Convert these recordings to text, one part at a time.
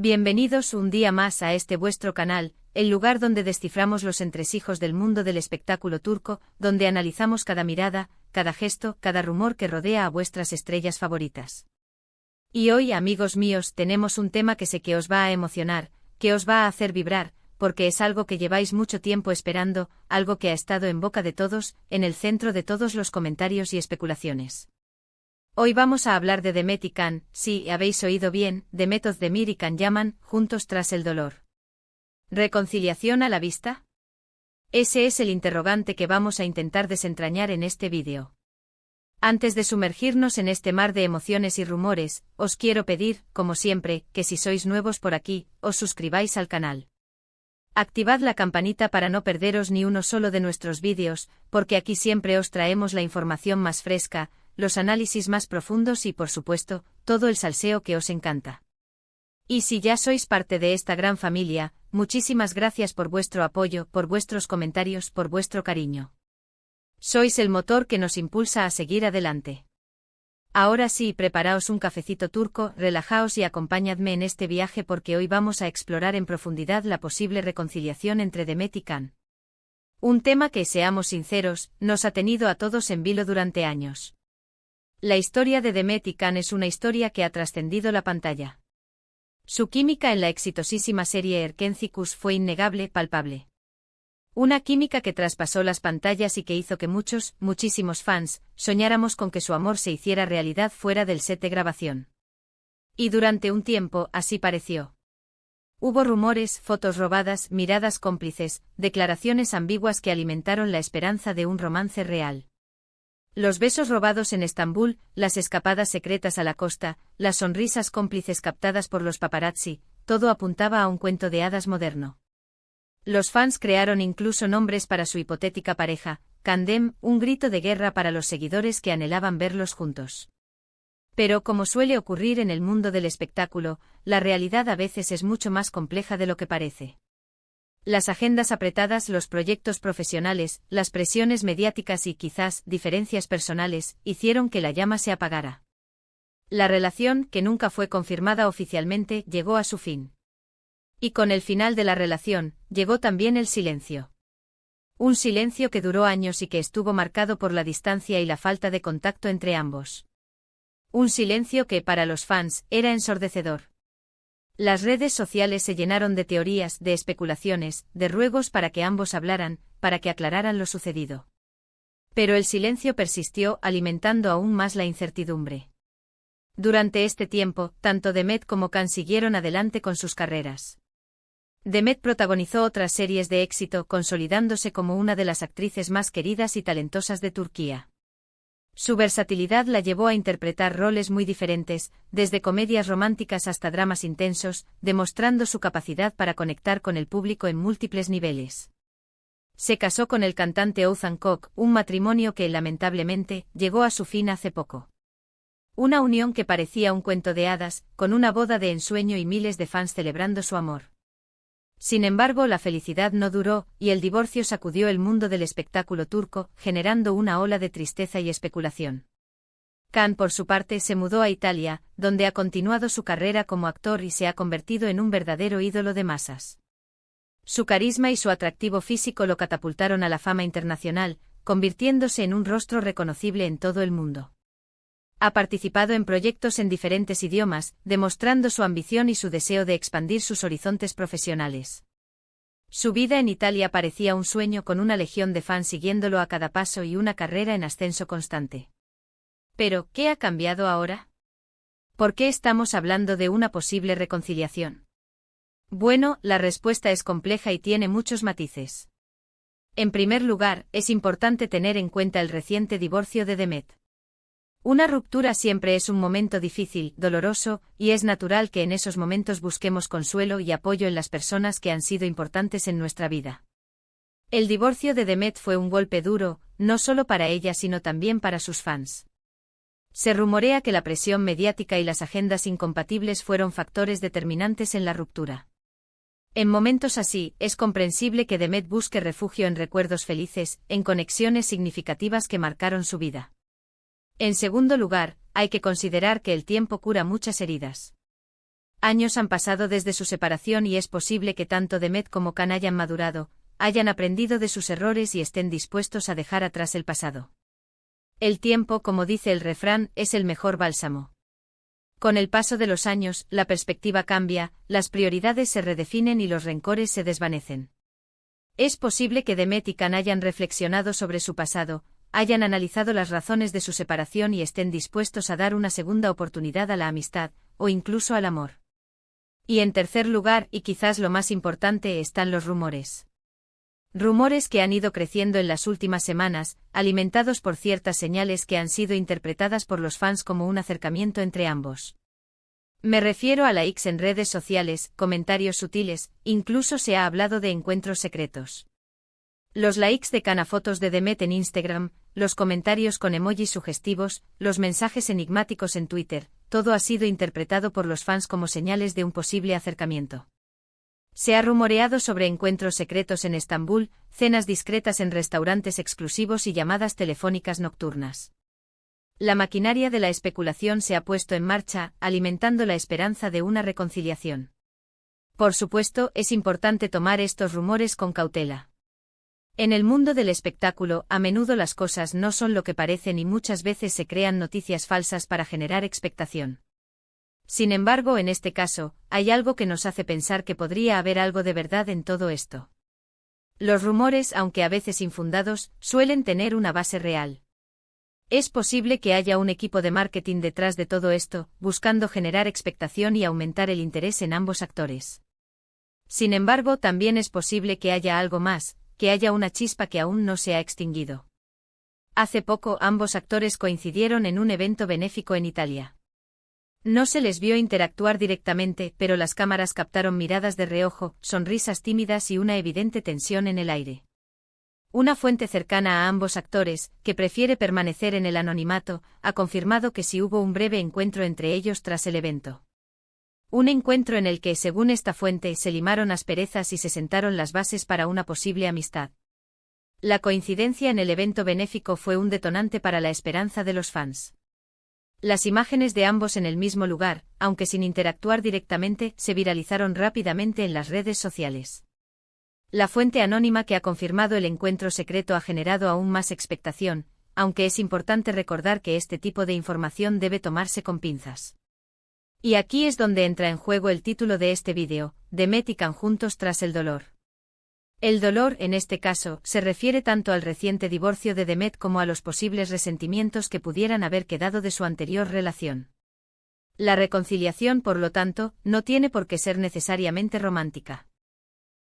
Bienvenidos un día más a este vuestro canal, el lugar donde desciframos los entresijos del mundo del espectáculo turco, donde analizamos cada mirada, cada gesto, cada rumor que rodea a vuestras estrellas favoritas. Y hoy, amigos míos, tenemos un tema que sé que os va a emocionar, que os va a hacer vibrar, porque es algo que lleváis mucho tiempo esperando, algo que ha estado en boca de todos, en el centro de todos los comentarios y especulaciones. Hoy vamos a hablar de Demet y Can, sí, habéis oído bien, Demet Özdemir y Can Yaman, juntos tras el dolor. ¿Reconciliación a la vista? Ese es el interrogante que vamos a intentar desentrañar en este vídeo. Antes de sumergirnos en este mar de emociones y rumores, os quiero pedir, como siempre, que si sois nuevos por aquí, os suscribáis al canal. Activad la campanita para no perderos ni uno solo de nuestros vídeos, porque aquí siempre os traemos la información más fresca, los análisis más profundos y, por supuesto, todo el salseo que os encanta. Y si ya sois parte de esta gran familia, muchísimas gracias por vuestro apoyo, por vuestros comentarios, por vuestro cariño. Sois el motor que nos impulsa a seguir adelante. Ahora sí, preparaos un cafecito turco, relajaos y acompañadme en este viaje porque hoy vamos a explorar en profundidad la posible reconciliación entre Demet y Can. Un tema que, seamos sinceros, nos ha tenido a todos en vilo durante años. La historia de Demet y Can es una historia que ha trascendido la pantalla. Su química en la exitosísima serie Erkencikus fue innegable, palpable. Una química que traspasó las pantallas y que hizo que muchísimos fans, soñáramos con que su amor se hiciera realidad fuera del set de grabación. Y durante un tiempo, así pareció. Hubo rumores, fotos robadas, miradas cómplices, declaraciones ambiguas que alimentaron la esperanza de un romance real. Los besos robados en Estambul, las escapadas secretas a la costa, las sonrisas cómplices captadas por los paparazzi, todo apuntaba a un cuento de hadas moderno. Los fans crearon incluso nombres para su hipotética pareja, Candem, un grito de guerra para los seguidores que anhelaban verlos juntos. Pero como suele ocurrir en el mundo del espectáculo, la realidad a veces es mucho más compleja de lo que parece. Las agendas apretadas, los proyectos profesionales, las presiones mediáticas y quizás diferencias personales, hicieron que la llama se apagara. La relación, que nunca fue confirmada oficialmente, llegó a su fin. Y con el final de la relación, llegó también el silencio. Un silencio que duró años y que estuvo marcado por la distancia y la falta de contacto entre ambos. Un silencio que, para los fans, era ensordecedor. Las redes sociales se llenaron de teorías, de especulaciones, de ruegos para que ambos hablaran, para que aclararan lo sucedido. Pero el silencio persistió, alimentando aún más la incertidumbre. Durante este tiempo, tanto Demet como Can siguieron adelante con sus carreras. Demet protagonizó otras series de éxito, consolidándose como una de las actrices más queridas y talentosas de Turquía. Su versatilidad la llevó a interpretar roles muy diferentes, desde comedias románticas hasta dramas intensos, demostrando su capacidad para conectar con el público en múltiples niveles. Se casó con el cantante Oğuzhan Koç, un matrimonio que, lamentablemente, llegó a su fin hace poco. Una unión que parecía un cuento de hadas, con una boda de ensueño y miles de fans celebrando su amor. Sin embargo, la felicidad no duró, y el divorcio sacudió el mundo del espectáculo turco, generando una ola de tristeza y especulación. Can, por su parte, se mudó a Italia, donde ha continuado su carrera como actor y se ha convertido en un verdadero ídolo de masas. Su carisma y su atractivo físico lo catapultaron a la fama internacional, convirtiéndose en un rostro reconocible en todo el mundo. Ha participado en proyectos en diferentes idiomas, demostrando su ambición y su deseo de expandir sus horizontes profesionales. Su vida en Italia parecía un sueño con una legión de fans siguiéndolo a cada paso y una carrera en ascenso constante. Pero, ¿qué ha cambiado ahora? ¿Por qué estamos hablando de una posible reconciliación? Bueno, la respuesta es compleja y tiene muchos matices. En primer lugar, es importante tener en cuenta el reciente divorcio de Demet. Una ruptura siempre es un momento difícil, doloroso, y es natural que en esos momentos busquemos consuelo y apoyo en las personas que han sido importantes en nuestra vida. El divorcio de Demet fue un golpe duro, no solo para ella sino también para sus fans. Se rumorea que la presión mediática y las agendas incompatibles fueron factores determinantes en la ruptura. En momentos así, es comprensible que Demet busque refugio en recuerdos felices, en conexiones significativas que marcaron su vida. En segundo lugar, hay que considerar que el tiempo cura muchas heridas. Años han pasado desde su separación y es posible que tanto Demet como Can hayan madurado, hayan aprendido de sus errores y estén dispuestos a dejar atrás el pasado. El tiempo, como dice el refrán, es el mejor bálsamo. Con el paso de los años, la perspectiva cambia, las prioridades se redefinen y los rencores se desvanecen. Es posible que Demet y Can hayan reflexionado sobre su pasado, hayan analizado las razones de su separación y estén dispuestos a dar una segunda oportunidad a la amistad, o incluso al amor. Y en tercer lugar, y quizás lo más importante, están los rumores. Rumores que han ido creciendo en las últimas semanas, alimentados por ciertas señales que han sido interpretadas por los fans como un acercamiento entre ambos. Me refiero a likes en redes sociales, comentarios sutiles, incluso se ha hablado de encuentros secretos. Los likes de Can a fotos de Demet en Instagram, los comentarios con emojis sugestivos, los mensajes enigmáticos en Twitter, todo ha sido interpretado por los fans como señales de un posible acercamiento. Se ha rumoreado sobre encuentros secretos en Estambul, cenas discretas en restaurantes exclusivos y llamadas telefónicas nocturnas. La maquinaria de la especulación se ha puesto en marcha, alimentando la esperanza de una reconciliación. Por supuesto, es importante tomar estos rumores con cautela. En el mundo del espectáculo, a menudo las cosas no son lo que parecen y muchas veces se crean noticias falsas para generar expectación. Sin embargo, en este caso, hay algo que nos hace pensar que podría haber algo de verdad en todo esto. Los rumores, aunque a veces infundados, suelen tener una base real. Es posible que haya un equipo de marketing detrás de todo esto, buscando generar expectación y aumentar el interés en ambos actores. Sin embargo, también es posible que haya algo más, que haya una chispa que aún no se ha extinguido. Hace poco, ambos actores coincidieron en un evento benéfico en Italia. No se les vio interactuar directamente, pero las cámaras captaron miradas de reojo, sonrisas tímidas y una evidente tensión en el aire. Una fuente cercana a ambos actores, que prefiere permanecer en el anonimato, ha confirmado que sí hubo un breve encuentro entre ellos tras el evento. Un encuentro en el que, según esta fuente, se limaron asperezas y se sentaron las bases para una posible amistad. La coincidencia en el evento benéfico fue un detonante para la esperanza de los fans. Las imágenes de ambos en el mismo lugar, aunque sin interactuar directamente, se viralizaron rápidamente en las redes sociales. La fuente anónima que ha confirmado el encuentro secreto ha generado aún más expectación, aunque es importante recordar que este tipo de información debe tomarse con pinzas. Y aquí es donde entra en juego el título de este vídeo, Demet y Can juntos tras el dolor. El dolor, en este caso, se refiere tanto al reciente divorcio de Demet como a los posibles resentimientos que pudieran haber quedado de su anterior relación. La reconciliación, por lo tanto, no tiene por qué ser necesariamente romántica.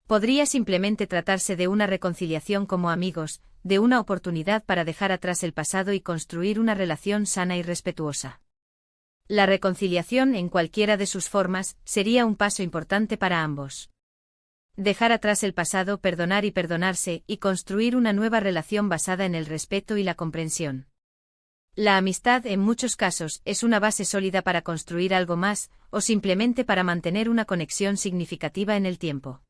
Podría simplemente tratarse de una reconciliación como amigos, de una oportunidad para dejar atrás el pasado y construir una relación sana y respetuosa. La reconciliación, en cualquiera de sus formas, sería un paso importante para ambos. Dejar atrás el pasado, perdonar y perdonarse, y construir una nueva relación basada en el respeto y la comprensión. La amistad, en muchos casos, es una base sólida para construir algo más, o simplemente para mantener una conexión significativa en el tiempo.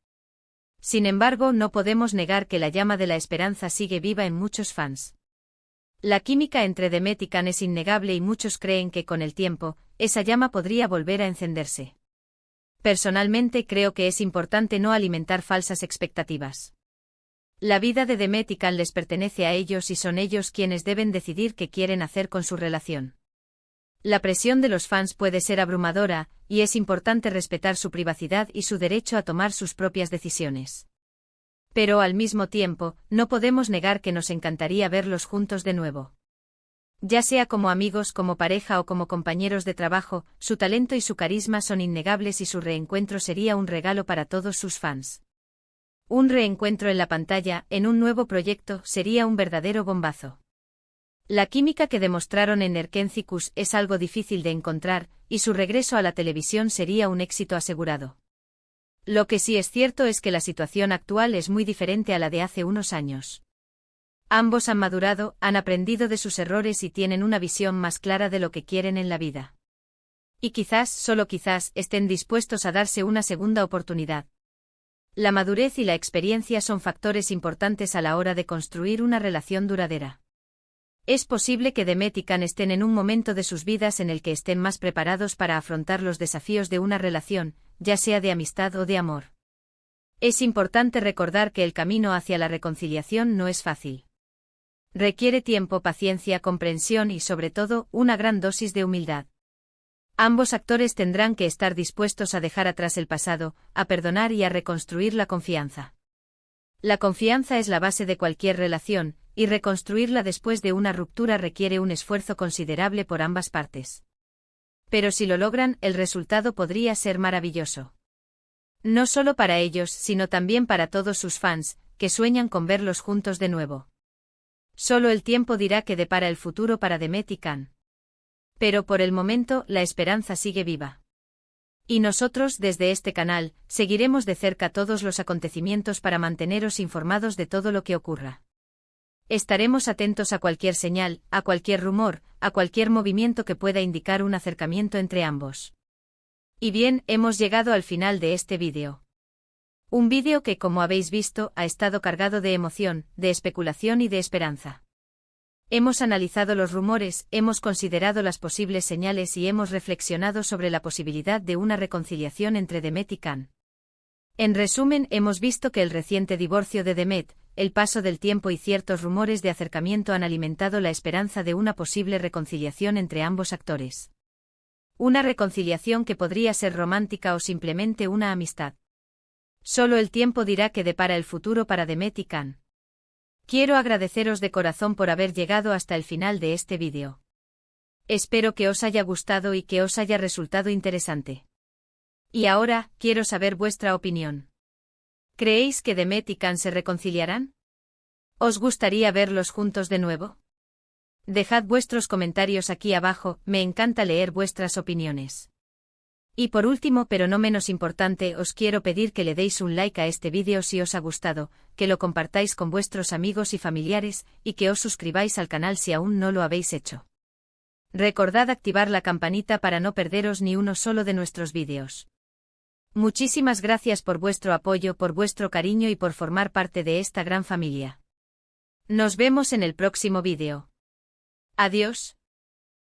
Sin embargo, no podemos negar que la llama de la esperanza sigue viva en muchos fans. La química entre Demet y Can es innegable y muchos creen que con el tiempo, esa llama podría volver a encenderse. Personalmente creo que es importante no alimentar falsas expectativas. La vida de Demet y Can les pertenece a ellos y son ellos quienes deben decidir qué quieren hacer con su relación. La presión de los fans puede ser abrumadora, y es importante respetar su privacidad y su derecho a tomar sus propias decisiones. Pero al mismo tiempo, no podemos negar que nos encantaría verlos juntos de nuevo. Ya sea como amigos, como pareja o como compañeros de trabajo, su talento y su carisma son innegables y su reencuentro sería un regalo para todos sus fans. Un reencuentro en la pantalla, en un nuevo proyecto, sería un verdadero bombazo. La química que demostraron en Erkentzikos es algo difícil de encontrar, y su regreso a la televisión sería un éxito asegurado. Lo que sí es cierto es que la situación actual es muy diferente a la de hace unos años. Ambos han madurado, han aprendido de sus errores y tienen una visión más clara de lo que quieren en la vida. Y quizás, solo quizás, estén dispuestos a darse una segunda oportunidad. La madurez y la experiencia son factores importantes a la hora de construir una relación duradera. Es posible que Demet y Can estén en un momento de sus vidas en el que estén más preparados para afrontar los desafíos de una relación, ya sea de amistad o de amor. Es importante recordar que el camino hacia la reconciliación no es fácil. Requiere tiempo, paciencia, comprensión y, sobre todo, una gran dosis de humildad. Ambos actores tendrán que estar dispuestos a dejar atrás el pasado, a perdonar y a reconstruir la confianza. La confianza es la base de cualquier relación, y reconstruirla después de una ruptura requiere un esfuerzo considerable por ambas partes. Pero si lo logran, el resultado podría ser maravilloso. No solo para ellos, sino también para todos sus fans, que sueñan con verlos juntos de nuevo. Solo el tiempo dirá qué depara el futuro para Demet y Can. Pero por el momento, la esperanza sigue viva. Y nosotros, desde este canal, seguiremos de cerca todos los acontecimientos para manteneros informados de todo lo que ocurra. Estaremos atentos a cualquier señal, a cualquier rumor, a cualquier movimiento que pueda indicar un acercamiento entre ambos. Y bien, hemos llegado al final de este vídeo. Un vídeo que, como habéis visto, ha estado cargado de emoción, de especulación y de esperanza. Hemos analizado los rumores, hemos considerado las posibles señales y hemos reflexionado sobre la posibilidad de una reconciliación entre Demet y Can. En resumen, hemos visto que el reciente divorcio de Demet, el paso del tiempo y ciertos rumores de acercamiento han alimentado la esperanza de una posible reconciliación entre ambos actores. Una reconciliación que podría ser romántica o simplemente una amistad. Solo el tiempo dirá qué depara el futuro para Demet y Can. Quiero agradeceros de corazón por haber llegado hasta el final de este vídeo. Espero que os haya gustado y que os haya resultado interesante. Y ahora, quiero saber vuestra opinión. ¿Creéis que Demet y Can se reconciliarán? ¿Os gustaría verlos juntos de nuevo? Dejad vuestros comentarios aquí abajo, me encanta leer vuestras opiniones. Y por último, pero no menos importante, os quiero pedir que le deis un like a este vídeo si os ha gustado, que lo compartáis con vuestros amigos y familiares, y que os suscribáis al canal si aún no lo habéis hecho. Recordad activar la campanita para no perderos ni uno solo de nuestros vídeos. Muchísimas gracias por vuestro apoyo, por vuestro cariño y por formar parte de esta gran familia. Nos vemos en el próximo vídeo. Adiós.